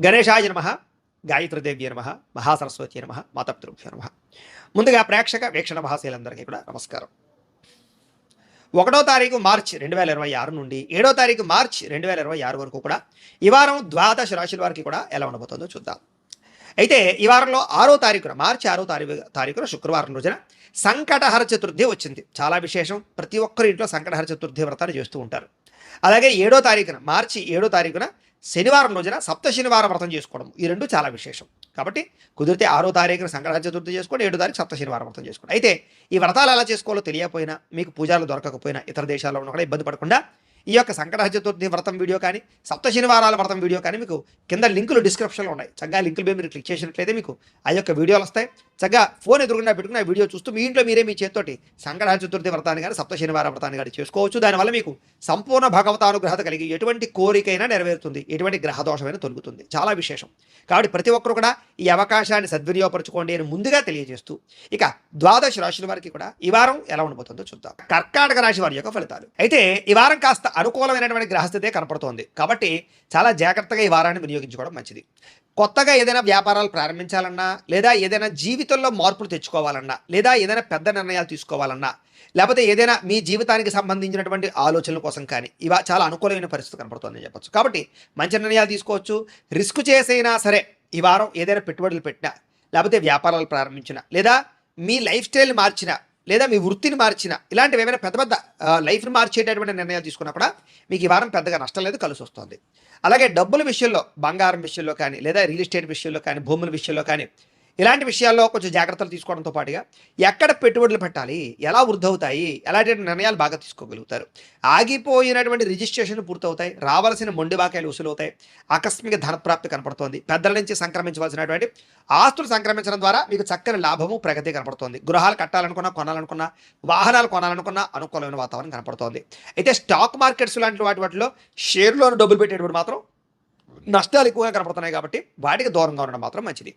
గణేశాయ నమః, గాయత్రీదేవ్యై నమః, మహాసరస్వతి నమః, మాతాపితృభ్యో నమః. ముందుగా ప్రేక్షక వీక్షణ మహాశీలందరికీ కూడా నమస్కారం. 1వ తారీఖు మార్చి 2026 నుండి 7వ తారీఖు మార్చి 2026 వరకు కూడా ఈ వారం ద్వాదశ రాశుల వారికి కూడా ఎలా ఉండబోతుందో చూద్దాం. అయితే ఈ వారంలో 6వ తారీఖున మార్చి 6వ తారీఖున శుక్రవారం రోజున సంకటహర చతుర్థి వచ్చింది. చాలా విశేషం. ప్రతి ఒక్కరి ఇంట్లో సంకటహర చతుర్థి వ్రతాన్ని చేస్తూ ఉంటారు. అలాగే 7వ తారీఖున మార్చి 7వ తారీఖున శనివారం రోజున సప్త శనివారం వ్రతం చేసుకోవడం, ఈ రెండు చాలా విశేషం. కాబట్టి కుదిరితే 6వ తారీఖున సంకటహర చతుర్థి చేసుకోండి, 7వ తారీఖు సప్త శనివారం వ్రతం చేసుకోండి. అయితే ఈ వ్రతాలు ఎలా చేసుకోవాలో తెలియకపోయినా, మీకు పూజలు దొరకకపోయినా, ఇతర దేశాల్లో ఉన్న కూడా ఇబ్బంది పడకుండా ఈ యొక్క సంకటహర చతుర్థి వ్రతం వీడియో కానీ, సప్త శనివారాల వ్రతం వీడియో కానీ మీకు కింద లింకులు డిస్క్రిప్షన్లో ఉన్నాయి. చక్కగా లింకులు మీద మీరు క్లిక్ చేసినట్లయితే మీకు ఆ యొక్క వీడియోలు వస్తాయి. చక్కగా ఫోన్ ఎదురుగుండా పెట్టుకుని ఆ వీడియో చూస్తూ మీ ఇంట్లో మీరే మీ చేతితోటి సంకటహర చతుర్థి వ్రతాన్ని కానీ, సప్త శనివారం వ్రతాన్ని కానీ చేసుకోవచ్చు. దానివల్ల మీకు సంపూర్ణ భగవతానుగ్రహత కలిగి ఎటువంటి కోరికైనా నెరవేరుతుంది, ఎటువంటి గ్రహదోషమైనా తొలుగుతుంది. చాలా విశేషం. కాబట్టి ప్రతి ఒక్కరు కూడా ఈ అవకాశాన్ని సద్వినియోగపరచుకోండి అని ముందుగా తెలియజేస్తూ, ఇక ద్వాదశ రాశుల వారికి కూడా ఈ వారం ఎలా ఉండబోతుందో చూద్దాం. కర్కాటక రాశి వారి యొక్క ఫలితాలు. అయితే ఈ వారం కాస్త అనుకూలమైనటువంటి గ్రహస్థితే కనపడుతోంది. కాబట్టి చాలా జాగ్రత్తగా ఈ వారాన్ని వినియోగించుకోవడం మంచిది. కొత్తగా ఏదైనా వ్యాపారాలు ప్రారంభించాలన్నా, లేదా ఏదైనా జీవితంలో మార్పులు తెచ్చుకోవాలన్నా, లేదా ఏదైనా పెద్ద నిర్ణయాలు తీసుకోవాలన్నా, లేకపోతే ఏదైనా మీ జీవితానికి సంబంధించినటువంటి ఆలోచనల కోసం కానీ ఇవా చాలా అనుకూలమైన పరిస్థితి కనపడుతుందని చెప్పచ్చు. కాబట్టి మంచి నిర్ణయాలు తీసుకోవచ్చు. రిస్క్ చేసైనా సరే ఈ వారం ఏదైనా పెట్టుబడులు పెట్టినా, లేకపోతే వ్యాపారాలు ప్రారంభించినా, లేదా మీ లైఫ్ స్టైల్ మార్చినా, లేదా మీ వృత్తిని మార్చిన, ఇలాంటివి ఏమైనా పెద్ద పెద్ద లైఫ్ని మార్చేటటువంటి నిర్ణయాలు తీసుకున్నా కూడా మీకు ఈ వారం పెద్దగా నష్టం లేదు, కలిసి వస్తుంది. అలాగే డబ్బుల విషయంలో, బంగారం విషయంలో కానీ, లేదా రియల్ ఎస్టేట్ విషయంలో కానీ, భూముల విషయంలో కానీ, ఇలాంటి విషయాల్లో కొంచెం జాగ్రత్తలు తీసుకోవడంతో పాటుగా ఎక్కడ పెట్టుబడులు పెట్టాలి, ఎలా వృద్ధి అవుతాయి, ఎలాంటి నిర్ణయాలు బాగా తీసుకోగలుగుతారు. ఆగిపోయినటువంటి రిజిస్ట్రేషన్ పూర్తవుతాయి, రావాల్సిన మొండి బాకాయలు వసూలవుతాయి, ఆకస్మిక ధనప్రాప్తి కనపడుతోంది, పెద్దల నుంచి సంక్రమించవలసినటువంటి ఆస్తులు సంక్రమించడం ద్వారా మీకు చక్కని లాభము, ప్రగతి కనపడుతోంది. గృహాలు కట్టాలనుకున్నా, కొనాలనుకున్నా, వాహనాలు కొనాలనుకున్నా అనుకూలమైన వాతావరణం కనపడుతోంది. అయితే స్టాక్ మార్కెట్స్ లాంటి వాటిలో షేర్లోను డబ్బులు పెట్టేటప్పుడు మాత్రం నష్టాలు ఎక్కువగా కనపడుతున్నాయి. కాబట్టి వాటికి దూరంగా ఉండడం మాత్రం మంచిది.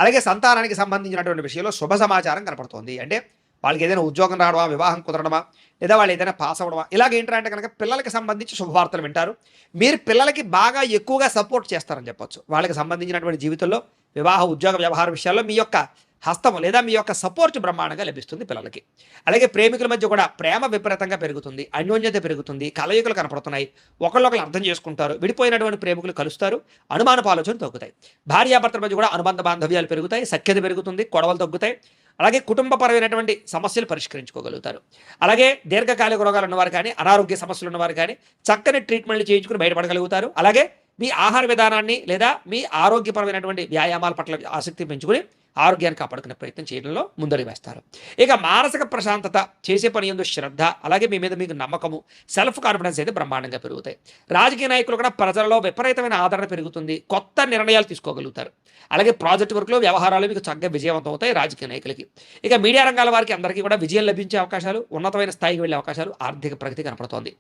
అలాగే సంతానానికి సంబంధించినటువంటి విషయంలో శుభ సమాచారం కనపడుతోంది. అంటే వాళ్ళకి ఏదైనా ఉద్యోగం రావడమా, వివాహం కుదరడమా, లేదా వాళ్ళు ఏదైనా పాస్ అవ్వడమా, ఇలాగ ఏంటంటే కనుక పిల్లలకి సంబంధించి శుభవార్తలు వింటారు. మీరు పిల్లలకి బాగా ఎక్కువగా సపోర్ట్ చేస్తారని చెప్పొచ్చు. వాళ్ళకి సంబంధించినటువంటి జీవితంలో వివాహ, ఉద్యోగ, వ్యవహార విషయాల్లో మీ యొక్క హస్తము లేదా మీ యొక్క సపోర్ట్ బ్రహ్మాండంగా లభిస్తుంది పిల్లలకి. అలాగే ప్రేమికుల మధ్య కూడా ప్రేమ విపరీతంగా పెరుగుతుంది, అన్యోన్యత పెరుగుతుంది, కలయికలు కనపడుతున్నాయి, ఒకళ్ళొకరు అర్థం చేసుకుంటారు, విడిపోయినటువంటి ప్రేమికులు కలుస్తారు, అనుమానపు ఆలోచనలు తగ్గుతాయి, భార్యాభర్తల మధ్య కూడా అనుబంధ బాంధవ్యాలు పెరుగుతాయి, సఖ్యత పెరుగుతుంది, గొడవలు తగ్గుతాయి. అలాగే కుటుంబపరమైనటువంటి సమస్యలు పరిష్కరించుకోగలుగుతారు. అలాగే దీర్ఘకాలిక రోగాలు ఉన్నవారు కానీ, అనారోగ్య సమస్యలు ఉన్నవారు కానీ చక్కని ట్రీట్మెంట్లు చేయించుకుని బయటపడగలుగుతారు. అలాగే మీ ఆహార విధానాన్ని లేదా మీ ఆరోగ్యపరమైనటువంటి వ్యాయామాల పట్ల ఆసక్తి పెంచుకుని ఆరోగ్యాన్ని కాపాడుకునే ప్రయత్నం చేయడంలో ముందడుగు వేస్తారు. ఇక మానసిక ప్రశాంతత, చేసే పని యందు శ్రద్ధ, అలాగే మీ మీద మీకు నమ్మకము, సెల్ఫ్ కాన్ఫిడెన్స్ అయితే బ్రహ్మాండంగా పెరుగుతాయి. రాజకీయ నాయకులు కూడా ప్రజలలో విపరీతమైన ఆదరణ పెరుగుతుంది, కొత్త నిర్ణయాలు తీసుకోగలుగుతారు. అలాగే ప్రాజెక్ట్ వర్క్లో, వ్యవహారాలు మీకు చక్కగా విజయవంతం అవుతాయి రాజకీయ నాయకులకి. ఇక మీడియా రంగాల వారికి అందరికీ కూడా విజయం లభించే అవకాశాలు, ఉన్నతమైన స్థాయికి వెళ్ళే అవకాశాలు, ఆర్థిక ప్రగతి కనపడుతోంది.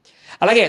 అలాగే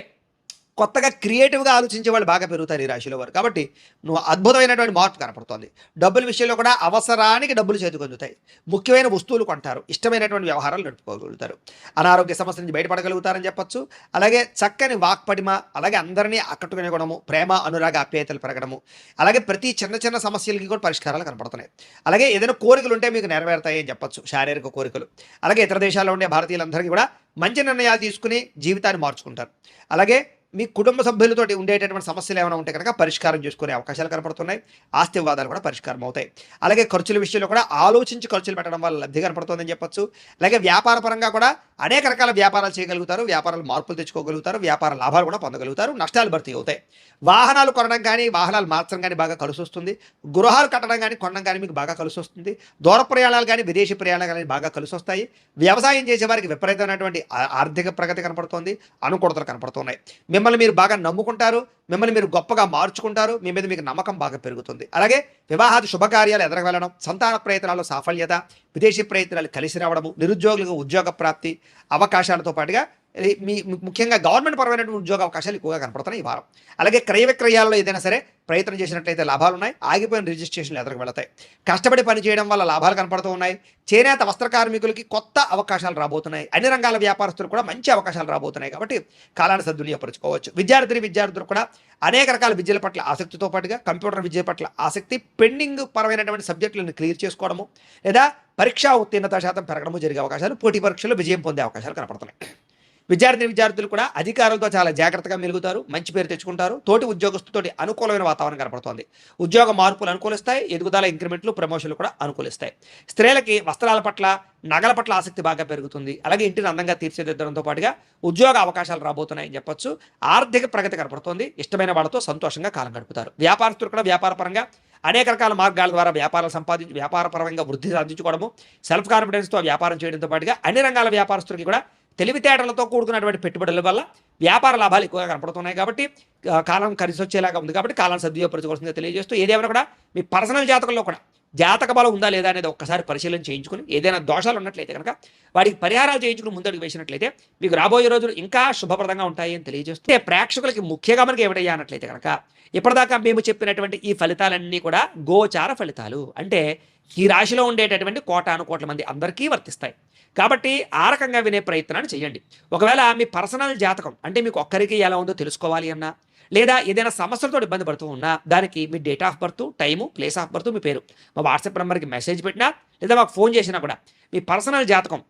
కొత్తగా క్రియేటివ్గా ఆలోచించే వాళ్ళు బాగా పెరుగుతారు ఈ రాశిలో వారు. కాబట్టి నువ్వు అద్భుతమైనటువంటి మార్పు కనపడుతోంది. డబ్బుల విషయంలో కూడా అవసరానికి డబ్బులు చేతికి అందుతాయి, ముఖ్యమైన వస్తువులు కొంటారు, ఇష్టమైనటువంటి వ్యవహారాలు నడుపుకోగలుగుతారు, అనారోగ్య సమస్య నుంచి బయటపడగలుగుతారని చెప్పొచ్చు. అలాగే చక్కని వాక్పటిమ, అలాగే అందరినీ ఆకట్టుకునే గుణము, ప్రేమ, అనురాగ, ఆప్యాయతలు పెరగడము, అలాగే ప్రతి చిన్న చిన్న సమస్యలకి కూడా పరిష్కారాలు కనపడుతున్నాయి. అలాగే ఏదైనా కోరికలు ఉంటే మీకు నెరవేరుతాయి అని చెప్పొచ్చు, శారీరక కోరికలు. అలాగే ఇతర దేశాల్లో ఉండే భారతీయులందరికీ కూడా మంచి నిర్ణయాలు తీసుకుని జీవితాన్ని మార్చుకుంటారు. అలాగే మీ కుటుంబ సభ్యులతోటి ఉండేటటువంటి సమస్యలు ఏమైనా ఉంటే కనుక పరిష్కారం చేసుకునే అవకాశాలు కనపడుతున్నాయి. ఆస్తి వివాదాలు కూడా పరిష్కారం అవుతాయి. అలాగే ఖర్చుల విషయంలో కూడా ఆలోచించి ఖర్చులు పెట్టడం వల్ల లబ్ధి కనపడుతుందని చెప్పొచ్చు. అలాగే వ్యాపార పరంగా కూడా అనేక రకాల వ్యాపారాలు చేయగలుగుతారు, వ్యాపారాలు మార్పులు తెచ్చుకోగలుగుతారు, వ్యాపార లాభాలు కూడా పొందగలుగుతారు, నష్టాలు భర్తీ అవుతాయి. వాహనాలు కొనడం కానీ, వాహనాలు మార్చడం కానీ బాగా కలిసి వస్తుంది. గృహాలు కట్టడం కానీ, కొనడం కానీ మీకు బాగా కలిసి వస్తుంది. దూర ప్రయాణాలు కానీ, విదేశీ ప్రయాణాలు కానీ బాగా కలిసి వస్తాయి. వ్యవసాయం చేసే వారికి విపరీతమైనటువంటి ఆర్థిక ప్రగతి కనపడుతోంది, అనుకూలతలు కనపడుతున్నాయి. మిమ్మల్ని మీరు బాగా నమ్ముకుంటారు, మిమ్మల్ని మీరు గొప్పగా మార్చుకుంటారు, మీ మీద మీకు నమ్మకం బాగా పెరుగుతుంది. అలాగే వివాహాది శుభకార్యాలు ఎదరగలడం, సంతాన ప్రయత్నాల్లో సాఫల్యత, విదేశీ ప్రయత్నాలు కలిసి రావడము, నిరుద్యోగులకు ఉద్యోగ ప్రాప్తి అవకాశాలతో పాటుగా ముఖ్యంగా గవర్నమెంట్ పరమైనటువంటి ఉద్యోగ అవకాశాలు ఎక్కువగా కనపడుతున్నాయి ఈ వారం. అలాగే క్రయ విక్రయాల్లో ఏదైనా సరే ప్రయత్నం చేసినట్లయితే లాభాలు ఉన్నాయి. ఆగిపోయిన రిజిస్ట్రేషన్లు ఎదురుకు వెళతాయి. కష్టపడి పని చేయడం వల్ల లాభాలు కనపడుతూ ఉన్నాయి. చేనేత వస్త్ర కార్మికులకి కొత్త అవకాశాలు రాబోతున్నాయి. అన్ని రంగాల వ్యాపారస్తులు కూడా మంచి అవకాశాలు రాబోతున్నాయి. కాబట్టి కాలాన్ని సద్వినియోగపరచుకోవచ్చు. విద్యార్థులు కూడా అనేక రకాల విద్యల పట్ల ఆసక్తితో పాటుగా కంప్యూటర్ విద్య పట్ల ఆసక్తి, పెండింగ్ పరమైనటువంటి సబ్జెక్టులను క్లియర్ చేసుకోవడము లేదా పరీక్షా ఉత్తీర్ణత శాతం పెరగడము జరిగే అవకాశాలు, పోటీ పరీక్షల్లో విజయం పొందే అవకాశాలు కనపడుతున్నాయి. విద్యార్థులు కూడా అధికారులతో చాలా జాగ్రత్తగా మెలుగుతారు, మంచి పేరు తెచ్చుకుంటారు. తోటి ఉద్యోగస్తుతోటి అనుకూలమైన వాతావరణం కనపడుతోంది. ఉద్యోగ మార్పులు అనుకూలిస్తాయి. ఎదుగుదల, ఇంక్రిమెంట్లు, ప్రమోషన్లు కూడా అనుకూలిస్తాయి. స్త్రీలకి వస్త్రాల పట్ల, నగల పట్ల ఆసక్తి బాగా పెరుగుతుంది. అలాగే ఇంటిని అందంగా తీర్చిదిద్దడంతో పాటుగా ఉద్యోగ అవకాశాలు రాబోతున్నాయని చెప్పొచ్చు. ఆర్థిక ప్రగతి కనపడుతోంది. ఇష్టమైన వాళ్ళతో సంతోషంగా కాలం గడుపుతారు. వ్యాపారస్తులు కూడా వ్యాపారపరంగా అనేక రకాల మార్గాల ద్వారా వ్యాపారపరంగా వృద్ధి సాధించుకోవడము, సెల్ఫ్ కాన్ఫిడెన్స్తో వ్యాపారం చేయడంతో పాటుగా అన్ని రంగాల వ్యాపారస్తులకి కూడా తెలివితేటలతో కూడుకున్నటువంటి పెట్టుబడుల వల్ల వ్యాపార లాభాలు ఎక్కువగా కనపడుతున్నాయి. కాబట్టి కాలం కలిసి వచ్చేలాగా ఉంది. కాబట్టి కాలాన్ని సద్వినియోగపరచుకోవాల్సిందిగా తెలియజేస్తూ, ఏదేమైనా కూడా మీ పర్సనల్ జాతకంలో కూడా జాతక బలం ఉందా లేదా అనేది ఒక్కసారి పరిశీలన చేయించుకుని, ఏదైనా దోషాలు ఉన్నట్లయితే కనుక వాటికి పరిహారాలు చేయించుకుని ముందడుగు వేసినట్లయితే మీకు రాబోయే రోజులు ఇంకా శుభప్రదంగా ఉంటాయి అని తెలియజేస్తూ, ప్రేక్షకులకి ముఖ్యంగా మనకి ఏమిటయ్యా అన్నట్లయితే కనుక ఇప్పటిదాకా మేము చెప్పినటువంటి ఈ ఫలితాలన్నీ కూడా గోచార ఫలితాలు. అంటే ఈ రాశిలో ఉండేటటువంటి కోటాను కోట్ల మంది అందరికీ వర్తిస్తాయి. కాబట్టి ఆ రకంగా వినే ప్రయత్నాన్ని చేయండి. ఒకవేళ మీ పర్సనల్ జాతకం అంటే మీకు ఒక్కరికి ఎలా ఉందో తెలుసుకోవాలి అన్నా, లేదా ఏదైనా సమస్యలతో ఇబ్బంది పడుతూ ఉన్నా, దానికి మీ date of birth, time, place of birth, మీ పేరు మా వాట్సాప్ నెంబర్కి మెసేజ్ పెట్టినా లేదా మాకు ఫోన్ చేసినా కూడా మీ పర్సనల్ జాతకం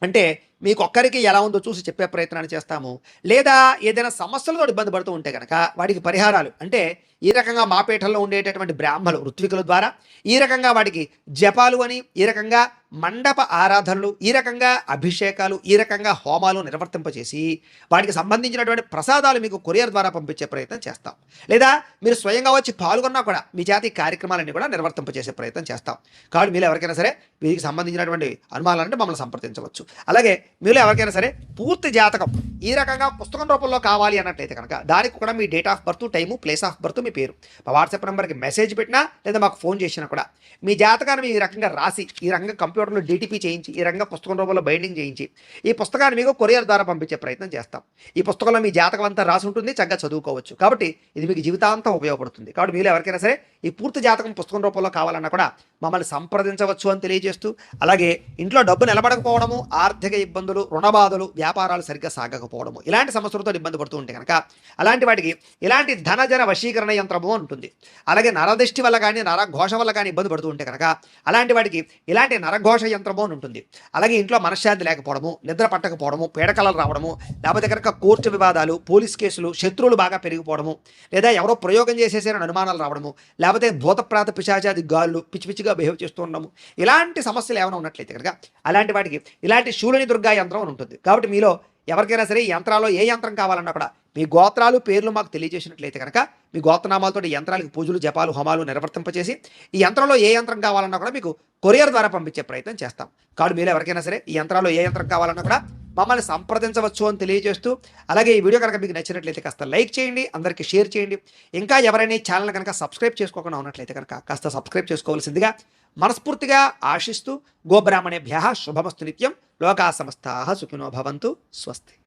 అంటే మీకు ఒక్కరికి ఎలా ఉందో చూసి చెప్పే ప్రయత్నాన్ని చేస్తాము. లేదా ఏదైనా సమస్యలతో ఇబ్బంది పడుతూ ఉంటే కనుక వాటికి పరిహారాలు అంటే ఈ రకంగా మా పీఠంలో ఉండేటటువంటి బ్రాహ్మలు, ఋత్వికుల ద్వారా ఈ రకంగా వాటికి జపాలు అని, ఈ రకంగా మండప ఆరాధనలు, ఈ రకంగా అభిషేకాలు, ఈ రకంగా హోమాలు నిర్వర్తింపచేసి వాటికి సంబంధించినటువంటి ప్రసాదాలు మీకు కొరియర్ ద్వారా పంపించే ప్రయత్నం చేస్తాం. లేదా మీరు స్వయంగా వచ్చి పాల్గొన్నా కూడా మీ జాతి కార్యక్రమాలన్నీ కూడా నిర్వర్తింపచేసే ప్రయత్నం చేస్తాం. కాబట్టి మీరు ఎవరికైనా సరే వీరికి సంబంధించినటువంటి అనుమానాలంటే మమ్మల్ని సంప్రదించవచ్చు. అలాగే మీరు ఎవరికైనా సరే పూర్తి జాతకం ఈ రకంగా పుస్తకం రూపంలో కావాలి అన్నట్లయితే కనుక దానికి కూడా మీ date of birth, time, place of birth, మీ పేరు మా వాట్సాప్ నెంబర్కి మెసేజ్ పెట్టినా లేదా మాకు ఫోన్ చేసినా కూడా మీ జాతకాన్ని ఈ రకంగా రాసి, ఈ రకంగా కంప్యూటర్లో డిటిపి చేయించి, ఈ రకంగా పుస్తకం రూపంలో బైండింగ్ చేయించి ఈ పుస్తకాన్ని మీకు కొరియర్ ద్వారా పంపించే ప్రయత్నం చేస్తాం. ఈ పుస్తకంలో మీ జాతకం అంతా రాసి ఉంటుంది, చక్కగా చదువుకోవచ్చు. కాబట్టి ఇది మీకు జీవితాంతం ఉపయోగపడుతుంది. కాబట్టి మీరు ఎవరికైనా సరే ఈ పూర్తి జాతకం పుస్తకం రూపంలో కావాలన్నా కూడా మమ్మల్ని సంప్రదించవచ్చు అని తెలియజేస్తూ, అలాగే ఇంట్లో డబ్బు నిలబడకపోవడము, ఆర్థిక ఇబ్బందులు, రుణబాధలు, వ్యాపారాలు సరిగ్గా సాగకపోవడము, ఇలాంటి సమస్యలతో ఇబ్బంది పడుతూ ఉంటే కనుక అలాంటి వాటికి ఇలాంటి ధనజన వశీకరణ యంత్రము ఉంటుంది. అలాగే నరదృష్టి వల్ల కానీ, నరఘోష వల్ల కానీ ఇబ్బంది పడుతూ ఉంటే కనుక అలాంటి వాటికి ఇలాంటి నరఘోష యంత్రము అని ఉంటుంది. అలాగే ఇంట్లో మనశ్శాంతి లేకపోవడము, నిద్ర పట్టకపోవడము, పీడకలలు రావడము, లేకపోతే కనుక కోర్టు వివాదాలు, పోలీస్ కేసులు, శత్రువులు బాగా పెరిగిపోవడము, లేదా ఎవరో ప్రయోగం చేసేసారని అనుమానాలు రావడము, లేకపోతే భూతప్రాత పిశాచాది గాళ్ళు పిచ్చి పిచ్చిగా బిహేవ్ చేస్తూ ఉండము, ఇలాంటి సమస్యలు ఏమైనా ఉన్నట్లయితే కనుక అలాంటి వాటికి ఇలాంటి శూలిని దుర్గా యంత్రం అని ఉంటుంది. కాబట్టి మీలో ఎవరికైనా సరే ఈ యంత్రాల్లో ఏ యంత్రం కావాలన్నా కూడా మీ గోత్రాలు, పేర్లు మాకు తెలియజేసినట్లయితే కనుక మీ గోత్రనామాలతో ఈ యంత్రాలకు పూజలు, జపాలు, హోమాలు నిర్వర్తింపచేసి ఈ యంత్రంలో ఏ యంత్రం కావాలన్నా కూడా మీకు కొరియర్ ద్వారా పంపించే ప్రయత్నం చేస్తాం. కాబట్టి మీరు ఎవరికైనా సరే ఈ యంత్రాల్లో ఏ యంత్రం కావాలన్నా కూడా మమ్మల్ని సంప్రదించవచ్చు అని తెలియజేస్తూ, అలాగే ఈ వీడియో కనుక మీకు నచ్చినట్లయితే కాస్త లైక్ చేయండి, అందరికీ షేర్ చేయండి. ఇంకా ఎవరైనా ఈ ఛానల్ కనుక సబ్స్క్రైబ్ చేసుకోకుండా ఉన్నట్లయితే కనుక కాస్త సబ్స్క్రైబ్ చేసుకోవాల్సిందిగా మనస్ఫూర్తిగా ఆశిస్తూ, గోబ్రాహ్మణేభ్యః శుభమస్తు నిత్యం. లోకా సమస్తాః సుఖినో భవంతు. స్వస్తి.